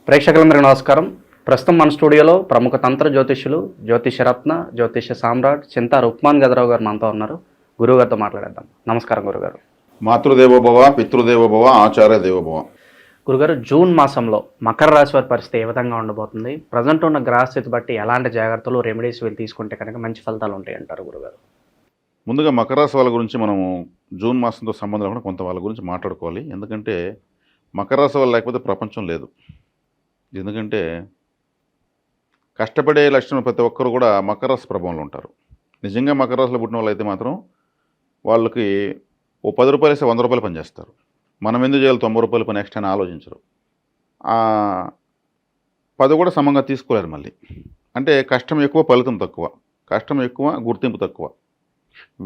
ప్రేక్షకులందరికీ నమస్కారం. ప్రస్తుతం మన స్టూడియోలో ప్రముఖ తంత్ర జ్యోతిష్యులు, జ్యోతిషరత్న, జ్యోతిష సామ్రాట్ చింతా రుక్మాన్ గదరావు గారు మనతో ఉన్నారు. గురువుగారితో మాట్లాడేద్దాం. నమస్కారం గురుగారు. మాతృదేవోభవ, పితృదేవోభవ, ఆచార్య దేవోభవ. గురుగారు, జూన్ మాసంలో మకర రాశి వారి పరిస్థితి ఏ విధంగా ఉండబోతుంది? ప్రజెంట్ ఉన్న గ్రహస్థితి బట్టి ఎలాంటి జాగ్రత్తలు, రెమెడీస్ వీళ్ళు తీసుకుంటే కనుక మంచి ఫలితాలు ఉంటాయి అంటారు గురుగారు? ముందుగా మకర రాశి వాళ్ళ గురించి మనము జూన్ మాసంతో సంబంధం లేకుండా కొంత వాళ్ళ గురించి మాట్లాడుకోవాలి. ఎందుకంటే మకర రాశి వాళ్ళు లేకపోతే ప్రపంచం లేదు. ఎందుకంటే కష్టపడే లక్షణం ప్రతి ఒక్కరు కూడా మకర రాశి ప్రభావంలో ఉంటారు. నిజంగా మకర రాశిలో పుట్టిన వాళ్ళు అయితే మాత్రం వాళ్ళకి ఓ 10 రూపాయలు వేస్తే 100 రూపాయలు పనిచేస్తారు. మనం ఎందుకు చేయాలి 90 రూపాయలు పని నెక్స్ట్ అని ఆలోచించరు. 10 కూడా సమంగా తీసుకోలేరు మళ్ళీ. అంటే కష్టం ఎక్కువ, ఫలితం తక్కువ. కష్టం ఎక్కువ, గుర్తింపు తక్కువ.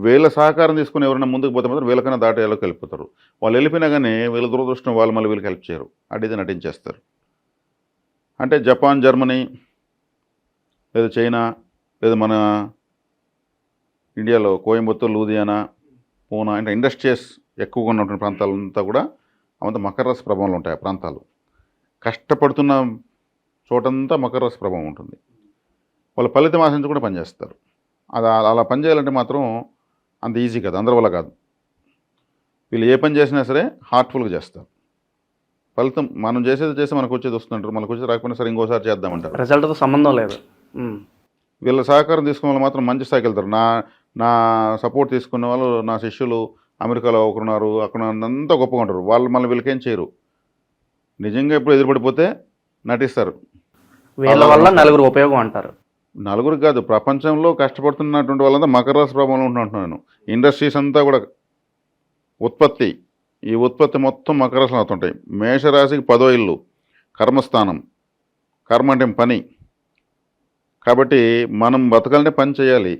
వీళ్ళ సహకారం తీసుకుని ఎవరైనా ముందుకు పోతే మాత్రం వీళ్ళకన్నా దాటేలోకి వెళ్ళిపోతారు. వాళ్ళు వెళ్ళిపోయినా కానీ వీళ్ళ దురదృష్టం వాళ్ళు మళ్ళీ వీళ్ళకి హెల్ప్ చేయరు. అడిగితే నటించేస్తారు. అంటే జపాన్, జర్మనీ, లేదా చైనా, లేదా మన ఇండియాలో కోయంబత్తూరు, లూధియానా, పూనా అంటే ఇండస్ట్రీస్ ఎక్కువగా ఉన్నటువంటి ప్రాంతాలంతా కూడా అవంతా మకర రాశి ప్రభావంలో ఉంటాయి. ఆ ప్రాంతాలు కష్టపడుతున్న చోటంతా మకర రాశి ప్రభావం ఉంటుంది. వాళ్ళు ఫలితం ఆశించకుండా పనిచేస్తారు. అది అలా పనిచేయాలంటే మాత్రం అంత ఈజీ కాదు, అందరి వల్ల కాదు. వీళ్ళు ఏ పని చేసినా సరే హార్ట్ఫుల్గా చేస్తారు. ఫలితం మనం చేసి మనకు వచ్చేది వస్తుంటారు. మనకు వచ్చేది రాకపోయినా సరే ఇంకోసారి చేద్దామంటారు. రిజల్ట్తో సంబంధం లేదు. వీళ్ళ సహకారం తీసుకున్న వాళ్ళు మాత్రం మంచి స్థాయికి వెళ్తారు. నా సపోర్ట్ తీసుకున్న వాళ్ళు, నా శిష్యులు అమెరికాలో ఒకరున్నారు, అక్కడ అంతా గొప్పగా ఉంటారు. వాళ్ళు మళ్ళీ వీళ్ళకేం చేయరు. నిజంగా ఎప్పుడు ఎదురుపడిపోతే నటిస్తారు. వీళ్ళ వల్ల నలుగురు ఉపయోగం అంటారు. నలుగురికి కాదు, ప్రపంచంలో కష్టపడుతున్నటువంటి వాళ్ళంతా మకర రాశి ప్రభావంలో ఉంటున్నాను. ఇండస్ట్రీస్ అంతా కూడా ఉత్పత్తి, ఈ ఉత్పత్తి మొత్తం మకర రాశిలో అవుతుంటాయి. మేషరాశికి 10వ ఇల్లు కర్మస్థానం. కర్మ అంటే పని. కాబట్టి మనం బతకాలంటే పని చేయాలి.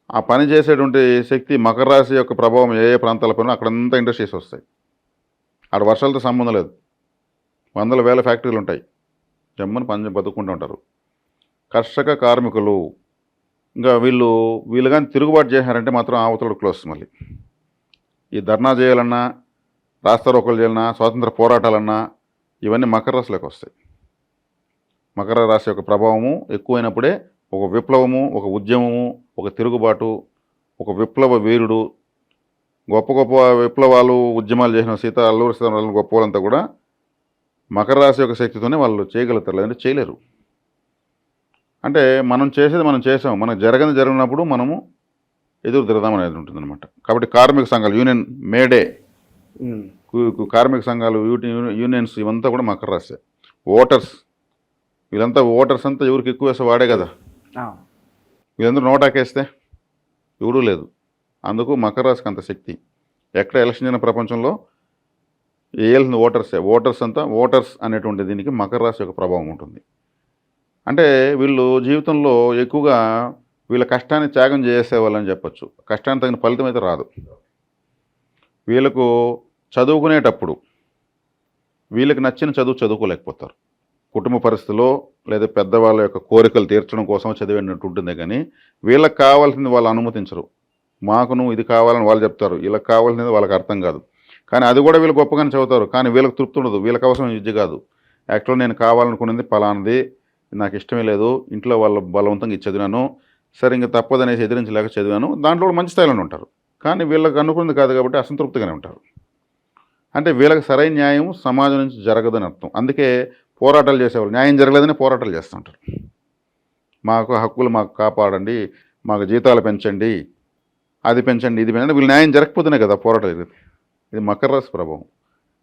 ఆ పని చేసేటువంటి శక్తి మకర రాశి యొక్క ప్రభావం ఏ ప్రాంతాల పైన అక్కడంతా ఇండస్ట్రీస్ వస్తాయి. ఆడ వర్షాలతో సంబంధం లేదు. వందల వేల ఫ్యాక్టరీలు ఉంటాయి. జమ్మని పని బతుకుంటూ ఉంటారు. కర్షక కార్మికులు ఇంకా వీళ్ళు కానీ తిరుగుబాటు చేశారంటే మాత్రం అవతల క్లోజ్. మళ్ళీ ఈ ధర్నా చేయాలన్నా, రాస్తారోకలు చేయాలన్నా, స్వాతంత్ర పోరాటాలన్నా ఇవన్నీ మకర రాశిలోకి వస్తాయి. మకర రాశి యొక్క ప్రభావము ఎక్కువైనప్పుడే ఒక విప్లవము, ఒక ఉద్యమము, ఒక తిరుగుబాటు, ఒక విప్లవ వీరుడు, గొప్ప గొప్ప విప్లవాలు, ఉద్యమాలు చేసిన అల్లూరి సీతారామరాజు గొప్ప వాళ్ళంతా కూడా మకర రాశి యొక్క శక్తితోనే వాళ్ళు చేయగలుగుతారు, లేదంటే చేయలేరు. అంటే మనం చేసేది మనం చేసాం, మనకు జరిగినప్పుడు మనము ఎదురు తిరగదాం అనేది ఉంటుందన్నమాట. కాబట్టి కార్మిక సంఘాలు, యూనియన్ మేడే, కార్మిక సంఘాలు, యూనియన్స్ ఇవంతా కూడా మకర రాశి. ఓటర్స్, వీళ్ళంతా ఓటర్స్ అంతా ఎవరికి ఎక్కువ వేస్తే వాడే కదా. వీళ్ళందరూ నోటాకేస్తే ఎవడూ లేదు. అందుకు మకర రాశికి అంత శక్తి. ఎక్కడ ఎలక్షన్ జరిగిన ప్రపంచంలో ఏల్సిన ఓటర్స్ అంతా, ఓటర్స్ అనేటువంటి దీనికి మకర రాశి యొక్క ప్రభావం ఉంటుంది. అంటే వీళ్ళు జీవితంలో ఎక్కువగా వీళ్ళ కష్టాన్ని త్యాగం చేసేవాళ్ళని చెప్పచ్చు. కష్టానికి తగిన ఫలితం అయితే రాదు. వీళ్ళకు చదువుకునేటప్పుడు వీళ్ళకి నచ్చిన చదువు చదువుకోలేకపోతారు. కుటుంబ పరిస్థితుల్లో లేదా పెద్దవాళ్ళ యొక్క కోరికలు తీర్చడం కోసం చదివినట్టు ఉంటుంది. కానీ వీళ్ళకి కావాల్సింది వాళ్ళు అనుమతించరు. మాకు నువ్వు ఇది కావాలని వాళ్ళు చెప్తారు. వీళ్ళకి కావాల్సింది వాళ్ళకి అర్థం కాదు. కానీ అది కూడా వీళ్ళు గొప్పగానే చదువుతారు. కానీ వీళ్ళకి తృప్తి ఉండదు. వీళ్ళకి అవసరం విద్య కాదు. యాక్చువల్ నేను కావాలనుకున్నది పలానది, నాకు ఇష్టమే లేదు, ఇంట్లో వాళ్ళు బలవంతంగా ఇది చదివాను, సరే ఇంకా తప్పదనేసి ఎదిరించలేక చదివాను, దాంట్లో కూడా మంచి స్థాయిలోనే ఉంటారు. కానీ వీళ్ళకి అనుకున్నది కాదు కాబట్టి అసంతృప్తిగానే ఉంటారు. అంటే వీళ్ళకి సరైన న్యాయం సమాజం నుంచి జరగదని అర్థం. అందుకే పోరాటాలు చేసేవాళ్ళు న్యాయం జరగలేదని పోరాటాలు చేస్తుంటారు. మాకు హక్కులు మాకు కాపాడండి, మాకు జీతాలు పెంచండి, అది పెంచండి, ఇది పెంచండి. వీళ్ళు న్యాయం జరగకపోతేనే కదా పోరాటం జరిగింది. ఇది మకర రాశి ప్రభావం.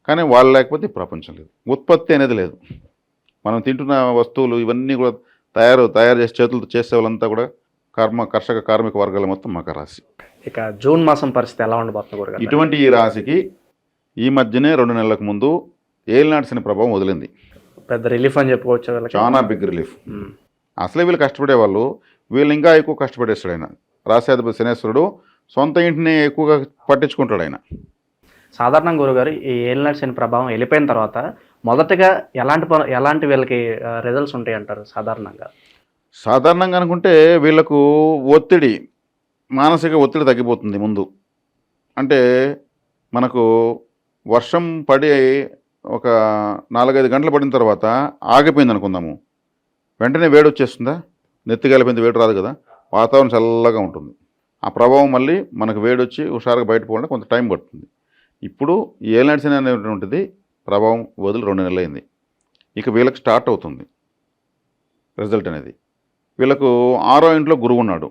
కానీ వాళ్ళు లేకపోతే ప్రపంచం లేదు. ఉత్పత్తి అనేది లేదు. మనం తింటున్న వస్తువులు ఇవన్నీ కూడా తయారు చేసి చేతులతో చేసే వాళ్ళంతా కూడా కర్షక కార్మిక వర్గాల మొత్తం మకర రాశి. ఇక జూన్ మాసం పరిస్థితి ఎలా ఉండబోతుంది? ఇటువంటి ఈ రాశికి ఈ మధ్యనే 2 నెలలకు ముందు ఏలినాటి శని ప్రభావం వదిలింది. పెద్ద రిలీఫ్ అని చెప్పుకోవచ్చు. చాలా బిగ్ రిలీఫ్. అసలే వీళ్ళు కష్టపడేవాళ్ళు, వీళ్ళు ఇంకా ఎక్కువ కష్టపడేస్తాడు ఆయన. రాశాధిపతి శనేశ్వరుడు సొంత ఇంటిని ఎక్కువగా పట్టించుకుంటాడు ఆయన. సాధారణంగా గురుగారు, ఈ ఏలినాటి శని ప్రభావం వెళ్ళిపోయిన తర్వాత మొదటగా ఎలాంటి వీళ్ళకి రిజల్ట్స్ ఉంటాయి అంటారు సాధారణంగా అనుకుంటే వీళ్ళకు మానసిక ఒత్తిడి తగ్గిపోతుంది ముందు. అంటే మనకు వర్షం పడి ఒక 4-5 గంటలు పడిన తర్వాత ఆగిపోయింది అనుకుందాము, వెంటనే వేడి వచ్చేస్తుందా? నెత్తిగలిపోయింది, వేడి రాదు కదా, వాతావరణం చల్లగా ఉంటుంది. ఆ ప్రభావం మళ్ళీ మనకు వేడి వచ్చి హుషారుగా బయట పోవాలంటే కొంత టైం పడుతుంది. ఇప్పుడు ఈ ఏలినాటి శని అనేటువంటిది ప్రభావం వదిలి 2 నెలలు అయింది. ఇక వీళ్ళకి స్టార్ట్ అవుతుంది రిజల్ట్ అనేది. వీళ్ళకు 6వ ఇంట్లో గురువు ఉన్నాడు,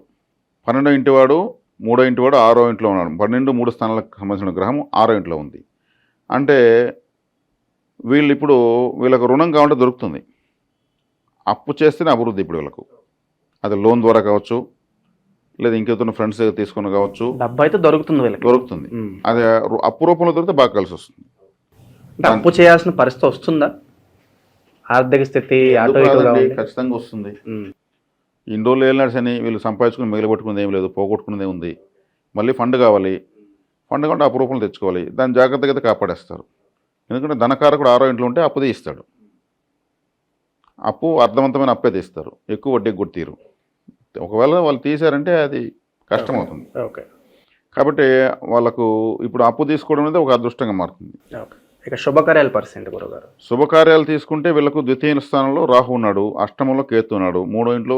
12వ ఇంటి వాడు, 3వ ఇంటి వాడు 6వ ఇంట్లో ఉన్నాడు. 12, 3 స్థానాలకు సంబంధించిన గ్రహం 6వ ఇంట్లో ఉంది. అంటే వీళ్ళు ఇప్పుడు వీళ్ళకు రుణం కావాలంటే దొరుకుతుంది. అప్పు చేస్తేనే అభివృద్ధి ఇప్పుడు వీళ్ళకు. అది లోన్ ద్వారా కావచ్చు, లేదా ఇంకెవరితో ఫ్రెండ్స్ దగ్గర తీసుకుని కావచ్చు, డబ్బు అయితే దొరుకుతుంది వీళ్ళకి. దొరుకుతుంది. అది అప్పు రూపంలో దొరికితే బాగా కలిసి వస్తుంది. అంటే అప్పు చేయాల్సిన పరిస్థితి వస్తుందా? ఆర్థిక స్థితి అటు ఇటుగా ఉంది. ఖచ్చితంగా వస్తుంది. ఇన్ని రోజులు ఏలినాడ్స్ అని వీళ్ళు సంపాదించుకుని మిగిలిపెట్టుకునేది ఏం లేదు, పోగొట్టుకునేది ఉంది. మళ్ళీ ఫండ్ కావాలి, ఫండ్ కంటే అప్పు రూపంలో తెచ్చుకోవాలి. దాన్ని జాగ్రత్తగా అయితే కాపాడేస్తారు. ఎందుకంటే ధనకారకుడు 6వ ఇంట్లో ఉంటే అప్పు తీస్తాడు. అప్పు అర్థవంతమైన అప్పే తీస్తారు, ఎక్కువ వడ్డీకి కూడా తీరు. ఒకవేళ వాళ్ళు తీశారంటే అది కష్టమవుతుంది. ఓకే. కాబట్టి వాళ్ళకు ఇప్పుడు అప్పు తీసుకోవడం అనేది ఒక అదృష్టంగా మారుతుంది. ఇక శుభకార్యాల పరిస్థితి గురుగారు. శుభకార్యాలు తీసుకుంటే వీళ్ళకు ద్వితీయ స్థానంలో రాహు ఉన్నాడు, అష్టమంలో కేతు ఉన్నాడు, 3వ ఇంట్లో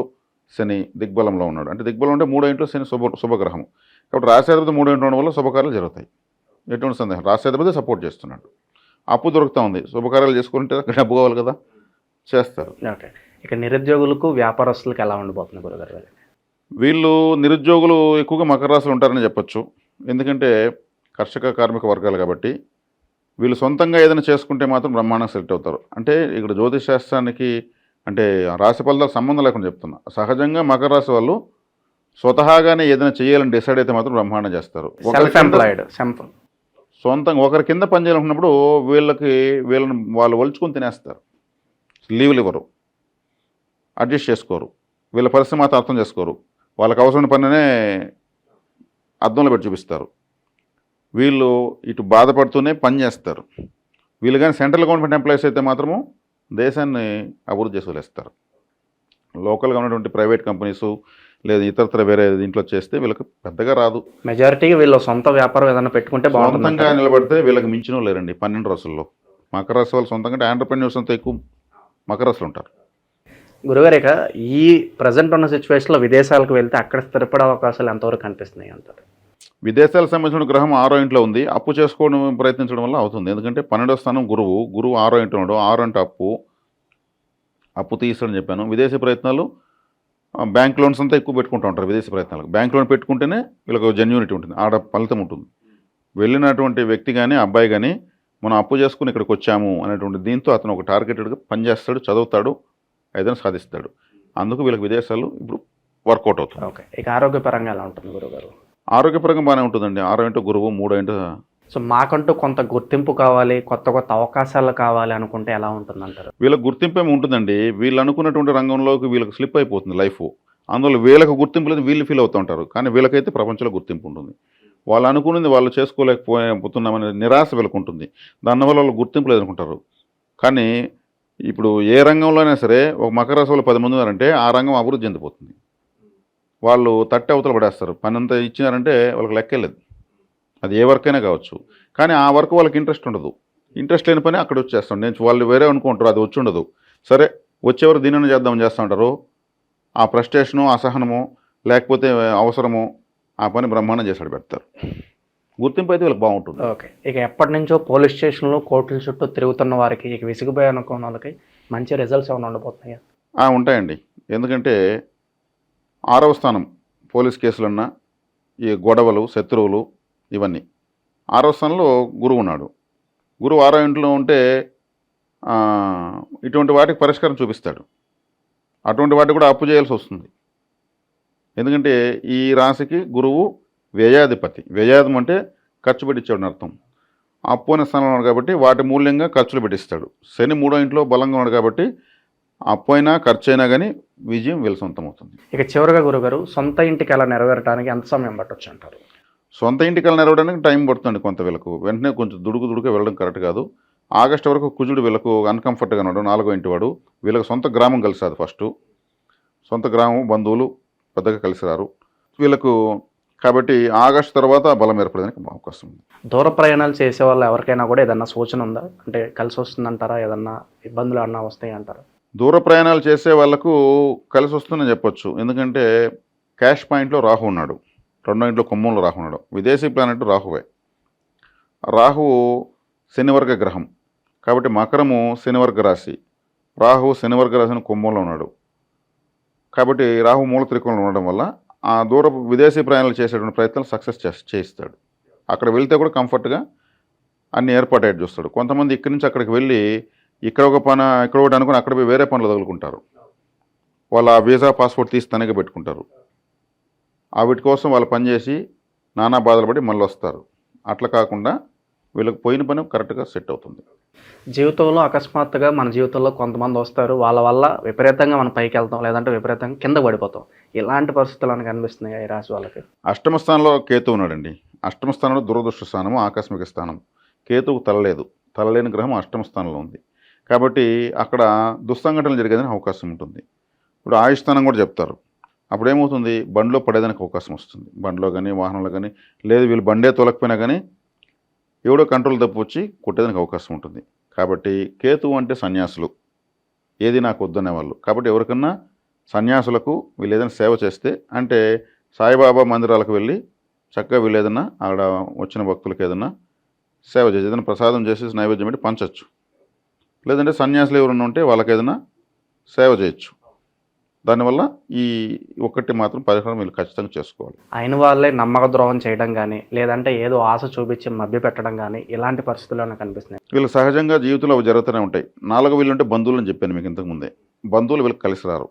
శని దిగ్బలంలో ఉన్నాడు. అంటే దిగ్బలం అంటే 3వ ఇంట్లో శని శుభగ్రహం. కాబట్టి రాశాధిపతి 3వ ఇంట్లో ఉండడం వల్ల శుభకార్యాలు జరుగుతాయి. ఎటువంటి సందేహం, రాశాధిపతి సపోర్ట్ చేస్తున్నాడు. అప్పు దొరుకుతూ ఉంది, శుభకార్యాలు చేసుకుంటే డబ్బు కావాలి కదా, చేస్తారు. ఓకే. ఇక నిరుద్యోగులకు వ్యాపారస్తులకు ఎలా ఉండిపోతుంది గురుగారు? వీళ్ళు నిరుద్యోగులు ఎక్కువగా మకర రాశిలో ఉంటారని చెప్పొచ్చు. ఎందుకంటే కర్షక కార్మిక వర్గాలు కాబట్టి వీళ్ళు సొంతంగా ఏదైనా చేసుకుంటే మాత్రం బ్రహ్మాండంగా సెలెక్ట్ అవుతారు. అంటే ఇక్కడ జ్యోతిష్ శాస్త్రానికి అంటే రాశి ఫలితాలకు సంబంధం లేకుండా చెప్తున్నా. సహజంగా మకర రాశి వాళ్ళు స్వతహాగానే ఏదైనా చేయాలని డిసైడ్ అయితే మాత్రం బ్రహ్మాండం చేస్తారు. సొంతంగా ఒకరి కింద పనిచేయాలనుకున్నప్పుడు వీళ్ళని వాళ్ళు ఒలుచుకొని తినేస్తారు. లీవ్లు ఇవ్వరు, అడ్జస్ట్ చేసుకోరు, వీళ్ళ పరిస్థితి మాత్రం అర్థం చేసుకోరు. వాళ్ళకి అవసరమైన పనినే అర్థంలో పెట్టి చూపిస్తారు. వీళ్ళు ఇటు బాధపడుతూనే పని చేస్తారు. వీళ్ళు కానీ సెంట్రల్ గవర్నమెంట్ ఎంప్లాయీస్ అయితే మాత్రము దేశాన్ని అభివృద్ధి చేసి వదిలేస్తారు. లోకల్గా ఉన్నటువంటి ప్రైవేట్ కంపెనీసు లేదా ఇతరత్ర వేరే దీంట్లో చేస్తే వీళ్ళకి పెద్దగా రాదు. మెజారిటీగా వీళ్ళు సొంత వ్యాపారం ఏదైనా పెట్టుకుంటే సొంతంగా నిలబడితే వీళ్ళకి మించిన లేరండి 12 రాసుల్లో. మకర రాశి వాళ్ళు సొంతంగా ఆంటర్‌ప్రెన్యూర్స్ అంతా ఎక్కువ మకర రాశిలో ఉంటారు. గురుగారు, ఇక ఈ ప్రజెంట్ ఉన్న సిచ్యువేషన్లో విదేశాలకు వెళ్తే అక్కడ స్థిరపడే అవకాశాలు ఎంతవరకు కనిపిస్తున్నాయి అంటారు? విదేశాలకు సంబంధించిన గ్రహం 6వ ఇంట్లో ఉంది, అప్పు చేసుకోవడం ప్రయత్నించడం వల్ల అవుతుంది. ఎందుకంటే 12వ స్థానం గురువు 6వ ఇంట్లో ఉండవు. 6 అంటే అప్పు తీస్తాడని చెప్పాను. విదేశీ ప్రయత్నాలు బ్యాంక్ లోన్స్ అంతా ఎక్కువ పెట్టుకుంటూ ఉంటారు. విదేశీ ప్రయత్నాలకు బ్యాంక్ లోన్ పెట్టుకుంటేనే వీళ్ళకి జెన్యూనిటీ ఉంటుంది, ఆడ ఫలితం ఉంటుంది. వెళ్ళినటువంటి వ్యక్తి కానీ అబ్బాయి కానీ మనం అప్పు చేసుకుని ఇక్కడికి వచ్చాము అనేటువంటి దీంతో అతను ఒక టార్గెటెడ్గా పనిచేస్తాడు, చదువుతాడు, ఏదైనా సాధిస్తాడు. అందుకు వీళ్ళకి విదేశాలు ఇప్పుడు వర్కౌట్ అవుతుంది. ఓకే. ఇక ఆరోగ్యపరంగా ఎలా ఉంటుంది గురుగారు? ఆరోగ్యపరంగా బాగానే ఉంటుందండి. 6వ ఇంట్లో గురువు, 3వ ఇంట్లో. సో మాకంటూ కొంత గుర్తింపు కావాలి, కొత్త కొత్త అవకాశాలు కావాలి అనుకుంటే ఎలా ఉంటుంది అంటారు? వీళ్ళకి గుర్తింపు ఏమి ఉంటుందండి. వీళ్ళు అనుకున్నటువంటి రంగంలోకి వీళ్ళకి స్లిప్ అయిపోతుంది లైఫ్. అందువల్ల వీళ్ళకి గుర్తింపు లేదు, వీళ్ళు ఫీల్ అవుతూ ఉంటారు. కానీ వీళ్ళకైతే ప్రపంచంలో గుర్తింపు ఉంటుంది. వాళ్ళు అనుకున్నది వాళ్ళు చేసుకోలేకపోతున్నామనే నిరాశ వీళ్ళకు ఉంటుంది. దానివల్ల వాళ్ళు గుర్తింపు లేదనుకుంటారు. కానీ ఇప్పుడు ఏ రంగంలో సరే ఒక మకర రాశి వాళ్ళు 10 మంది ఉన్నారంటే ఆ రంగం అభివృద్ధి చెందిపోతుంది. వాళ్ళు తట్టి అవతల పడేస్తారు. పని అంతా ఇచ్చినారంటే వాళ్ళకి లెక్కలేదు. అది ఏ వర్క్ అయినా కావచ్చు. కానీ ఆ వర్క్ వాళ్ళకి ఇంట్రెస్ట్ ఉండదు. ఇంట్రెస్ట్ లేని పని అక్కడ వచ్చేస్తాం. నేను వాళ్ళు వేరే అనుకుంటారు, అది వచ్చి ఉండదు. సరే వచ్చేవారు దీనిని చేద్దామని చేస్తూ ఉంటారు. ఆ ఫ్రస్ట్రేషను, అసహనము, లేకపోతే అవసరము, ఆ పని బ్రహ్మాండం చేసాడు పెడతారు. గుర్తింపు అయితే వీళ్ళకి బాగుంటుంది. ఓకే. ఇక ఎప్పటి నుంచో పోలీస్ స్టేషన్లో కోర్టుల చుట్టూ తిరుగుతున్న వారికి, ఇక విసిగిపోయి అనుకున్న వాళ్ళకి మంచి రిజల్ట్స్ ఏమైనా ఉండబోతున్నాయా? ఉంటాయండి. ఎందుకంటే 6వ స్థానం పోలీస్ కేసులన్నా, ఈ గొడవలు, శత్రువులు, ఇవన్నీ 6వ స్థానంలో గురువు ఉన్నాడు. గురువు 6వ ఇంట్లో ఉంటే ఇటువంటి వాటికి పరిష్కారం చూపిస్తాడు. అటువంటి వాటికి కూడా అప్పు చేయాల్సి వస్తుంది. ఎందుకంటే ఈ రాశికి గురువు వ్యయాధిపతి. వ్యయాధం అంటే ఖర్చు పెట్టించాడు అని అర్థం. అప్పు అనే స్థానంలో ఉన్నాడు కాబట్టి వాటి మూల్యంగా ఖర్చులు పెట్టిస్తాడు. శని 3వ ఇంట్లో బలంగా ఉన్నాడు కాబట్టి అప్పు అయినా ఖర్చు అయినా కానీ విజయం వీళ్ళ సొంతం అవుతుంది. ఇక చివరిగా గురుగారు, సొంత ఇంటికి అలా నెరవేరడానికి ఎంత సమయం పట్టొచ్చు అంటారు? సొంత ఇంటికి అలా నెరవేరడానికి టైం పడుతుంది కొంత. వీళ్ళకు వెంటనే కొంచెం దుడుకు వెళ్ళడం కరెక్ట్ కాదు. ఆగస్టు వరకు కుజుడు వీళ్ళకు అన్కంఫర్ట్గా ఉన్నాడు, 4వ ఇంటి వాడు. వీళ్ళకి సొంత గ్రామం కలిసి రాదు. ఫస్ట్ సొంత గ్రామం, బంధువులు పెద్దగా కలిసి రారు. వీళ్ళకు కాబట్టి ఆగస్టు తర్వాత ఆ బలం ఏర్పడడానికి అవకాశం ఉంది. దూర ప్రయాణాలు చేసే వాళ్ళు ఎవరికైనా కూడా ఏదన్నా సూచన ఉందా? అంటే కలిసి వస్తుందంటారా? ఏదన్నా ఇబ్బందులు అన్నా వస్తాయి అంటారా? దూర ప్రయాణాలు చేసే వాళ్ళకు కలిసి వస్తుందని చెప్పొచ్చు. ఎందుకంటే క్యాష్ పాయింట్లో రాహు ఉన్నాడు, రెండో ఇంట్లో కుంభంలో రాహు ఉన్నాడు. విదేశీ ప్లానెట్ రాహువే. రాహువు శనివర్గ గ్రహం కాబట్టి మకరము శనివర్గ రాశి, రాహు శనివర్గ రాశిని కుంభంలో ఉన్నాడు. కాబట్టి రాహు మూల త్రికోణంలో ఉండడం వల్ల ఆ విదేశీ ప్రయాణాలు చేసేటువంటి ప్రయత్నాలు సక్సెస్ చేయిస్తాడు. అక్కడ వెళ్తే కూడా కంఫర్ట్గా అన్ని ఏర్పాటు చూస్తాడు. కొంతమంది ఇక్కడి నుంచి అక్కడికి వెళ్ళి ఇక్కడ ఒకటి అనుకుని అక్కడ పోయి వేరే పనులు తగులుకుంటారు. వాళ్ళు ఆ వీసా పాస్పోర్ట్ తీసి తనగా పెట్టుకుంటారు. వీటి కోసం వాళ్ళు పనిచేసి నానా బాధలు పడి మళ్ళీ వస్తారు. అట్లా కాకుండా వీళ్ళకి పోయిన పని కరెక్ట్గా సెట్ అవుతుంది. జీవితంలో అకస్మాత్తుగా మన జీవితంలో కొంతమంది వస్తారు, వాళ్ళ వల్ల విపరీతంగా మనం పైకి వెళ్తాం, లేదంటే విపరీతంగా కింద పడిపోతాం. ఇలాంటి పరిస్థితులు మనకు కనిపిస్తున్నాయి ఈ రాశి వాళ్ళకి. అష్టమ స్థానంలో కేతు ఉన్నాడండి. అష్టమ స్థానంలో దురదృష్ట స్థానము, ఆకస్మిక స్థానం. కేతువు తలలేని గ్రహం అష్టమ స్థానంలో ఉంది కాబట్టి అక్కడ దుస్సంఘటనలు జరిగేదానికి అవకాశం ఉంటుంది. ఇప్పుడు ఆయుష్ స్థానం కూడా చెప్తారు. అప్పుడు ఏమవుతుంది, బండిలో పడేదానికి అవకాశం వస్తుంది. బండిలో కానీ వాహనంలో కానీ, లేదు వీళ్ళు బండే తొలకపోయినా కానీ ఎవడో కంట్రోల్ తప్పు వచ్చి కొట్టేదానికి అవకాశం ఉంటుంది. కాబట్టి కేతువు అంటే సన్యాసులు, ఏది నాకు వద్దనే వాళ్ళు. కాబట్టి ఎవరికన్నా సన్యాసులకు వీళ్ళు ఏదైనా సేవ చేస్తే, అంటే సాయిబాబా మందిరాలకు వెళ్ళి చక్కగా వీళ్ళు ఏదన్నా అక్కడ వచ్చిన భక్తులకు ఏదన్నా సేవ చేసి ఏదైనా ప్రసాదం చేసి నైవేద్యం పెట్టి పంచవచ్చు. లేదంటే సన్యాసులు ఎవరైనా ఉంటే వాళ్ళకి ఏదైనా సేవ చేయొచ్చు. దానివల్ల ఈ ఒక్కటి మాత్రం పరిహారం వీళ్ళు ఖచ్చితంగా చేసుకోవాలి. అయిన వాళ్ళే నమ్మక ద్రోహం చేయడం కానీ, లేదంటే ఏదో ఆశ చూపించి మభ్య పెట్టడం కానీ, ఇలాంటి పరిస్థితుల్లో కనిపిస్తున్నాయి. వీళ్ళు సహజంగా జీవితంలో అవి జరుగుతూనే ఉంటాయి. 4 వీళ్ళు ఉంటే బంధువులు అని చెప్పాను మీకు ఇంతకుముందే. బంధువులు వీళ్ళకి కలిసి రారు.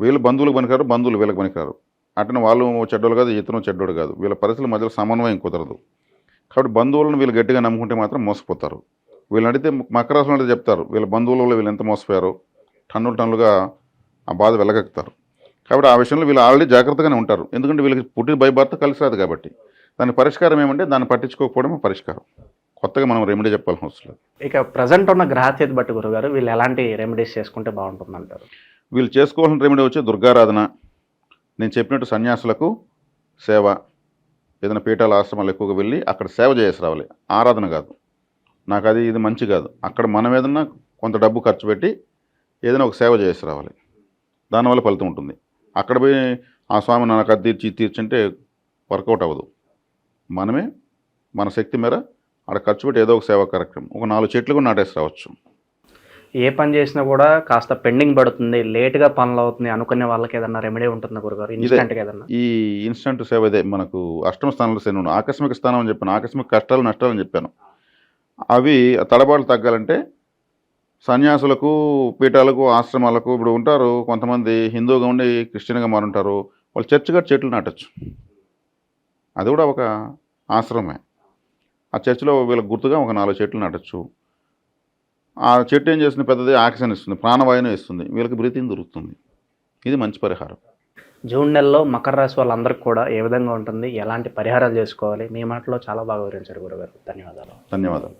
వీళ్ళు బంధువులకు పనికిరారు, బంధువులు వీళ్ళకి పనికిరారు. అట్లా వాళ్ళు చెడ్డోళ్ళు కాదు, ఇతను చెడ్డోడు కాదు. వీళ్ళ పరిస్థితుల మధ్యలో సమన్వయం కుదరదు. కాబట్టి బంధువులను వీళ్ళు గట్టిగా నమ్ముకుంటే మాత్రం మోసపోతారు. వీళ్ళని అడిగితే మకర రాశిలో అడిగితే చెప్తారు వీళ్ళ బంధువులలో వీళ్ళు ఎంత మోసపోయారో, టన్నులుగా ఆ బాధ వెళ్ళగక్కుతారు. కాబట్టి ఆ విషయంలో వీళ్ళు ఆల్రెడీ జాగ్రత్తగానే ఉంటారు. ఎందుకంటే వీళ్ళకి పుట్టిన బై భర్త కలిసి రాదు కాబట్టి. దాని పరిష్కారం ఏమంటే దాన్ని పట్టించుకోకపోవడమే పరిష్కారం. కొత్తగా మనం రెమెడీ చెప్పాల్సిన అవసరం లేదు. ఇక ప్రజెంట్ ఉన్న గ్రహస్థితి బట్టి గురుగారు వీళ్ళు ఎలాంటి రెమెడీస్ చేసుకుంటే బాగుంటుంది అంటారు? వీళ్ళు చేసుకోవాల్సిన రెమెడీ వచ్చి దుర్గారాధన, నేను చెప్పినట్టు సన్యాసులకు సేవ, ఏదైనా పీఠాల ఆశ్రమాలు ఎక్కువగా వెళ్ళి అక్కడ సేవ చేసి రావాలి. ఆరాధన కాదు, నాకు అది ఇది మంచి కాదు. అక్కడ మనం ఏదన్నా కొంత డబ్బు ఖర్చు పెట్టి ఏదైనా ఒక సేవ చేసి రావాలి. దానివల్ల ఫలితం ఉంటుంది. అక్కడ పోయి ఆ స్వామి నాకు అది తీర్చంటే వర్కౌట్ అవ్వదు. మనమే మన శక్తి మేర అక్కడ ఖర్చు పెట్టి ఏదో ఒక సేవా కార్యక్రమం, ఒక 4 చెట్లు కూడా నాటేసి రావచ్చు. ఏ పని చేసినా కూడా కాస్త పెండింగ్ పడుతుంది, లేట్గా పనులు అవుతుంది అనుకునే వాళ్ళకి ఏదన్నా రెమెడీ ఉంటుందా గురుగారు? ఇన్స్టెంట్గా ఏదన్నా ఈ ఇన్స్టెంట్ సేవ ఇదే. మనకు అష్టమ స్థానంలో శని ఉన్నాడు. ఆకస్మిక స్థానం అని చెప్పాను, ఆకస్మిక కష్టాలు నష్టాలు అని చెప్పాను. అవి తడబాట్లు తగ్గాలంటే సన్యాసులకు, పీఠాలకు, ఆశ్రమాలకు ఇప్పుడు ఉంటారు కొంతమంది హిందూగా ఉండి క్రిస్టియన్గా మారుంటారు. వాళ్ళు చర్చిగా చెట్లు నాటచ్చు. అది కూడా ఒక ఆశ్రమే. ఆ చర్చిలో వీళ్ళకి గుర్తుగా ఒక 4 చెట్లు నాటచ్చు. ఆ చెట్టు ఏం చేస్తుంది, పెద్దది ఆక్సిజన్ ఇస్తుంది, ప్రాణవాయువుని ఇస్తుంది, వీళ్ళకి బ్రీతింగ్ దొరుకుతుంది. ఇది మంచి పరిహారం. జూన్ నెలలో మకర రాశి వాళ్ళందరికీ కూడా ఏ విధంగా ఉంటుంది, ఎలాంటి పరిహారాలు చేసుకోవాలి, మీ మాటలో చాలా బాగా వివరించారు గురుగారు. ధన్యవాదాలు.